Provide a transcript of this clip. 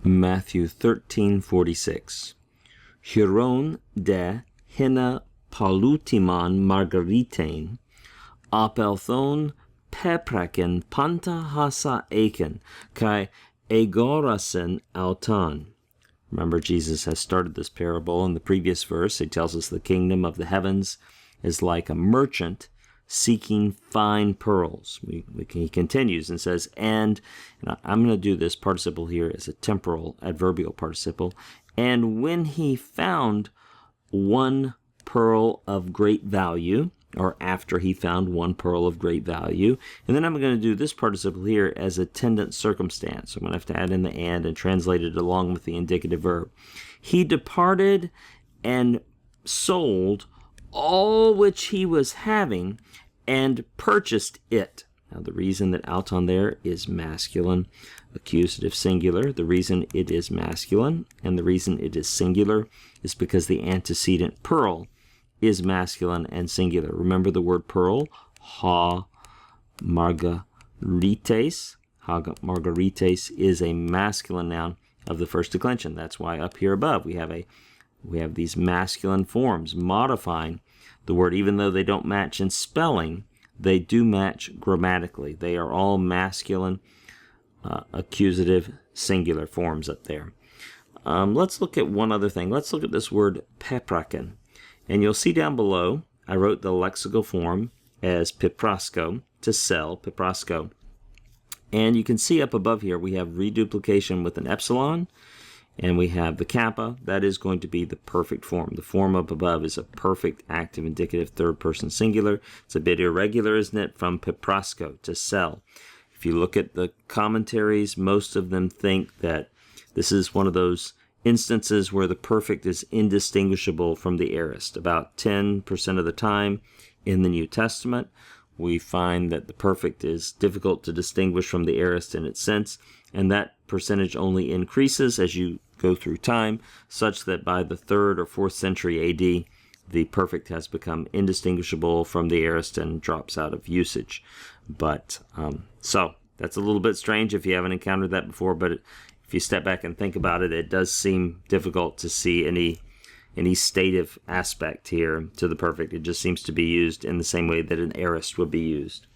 Matthew 13:46. Hieron de hina palutimon margaritain, apelthon pepraken panta hasa aiken, kai agorasen auton. Remember, Jesus has started this parable in the previous verse. He tells us the kingdom of the heavens is like a merchant seeking fine pearls. He continues and says, and I'm going to do this participle here as a temporal adverbial participle, and when he found one pearl of great value, or after he found one pearl of great value. And then I'm going to do this participle here as attendant circumstance. So I'm going to have to add in the and translate it along with the indicative verb. He departed and sold all which he was having and purchased it. Now the reason that auton there is masculine, accusative singular, the reason it is masculine and the reason it is singular is because the antecedent pearl is masculine and singular. Remember the word pearl, ha margarites. Ha margarites is a masculine noun of the first declension. That's why up here above we have these masculine forms modifying the word. Even though they don't match in spelling, they do match grammatically. They are all masculine accusative singular forms up there. Let's look at one other thing. Let's look at this word pepraken. And you'll see down below, I wrote the lexical form as piprasko, to sell, piprasko. And you can see up above here, we have reduplication with an epsilon, and we have the kappa. That is going to be the perfect form. The form up above is a perfect active indicative third person singular. It's a bit irregular, isn't it, from piprasko, to sell. If you look at the commentaries, most of them think that this is one of those instances where the perfect is indistinguishable from the aorist. About 10% of the time in the New Testament, we find that the perfect is difficult to distinguish from the aorist in its sense, and that percentage only increases as you go through time, such that by the 3rd or 4th century AD, the perfect has become indistinguishable from the aorist and drops out of usage. But so that's a little bit strange if you haven't encountered that before, but if you step back and think about it, it does seem difficult to see any stative aspect here to the perfect. It just seems to be used in the same way that an aorist would be used.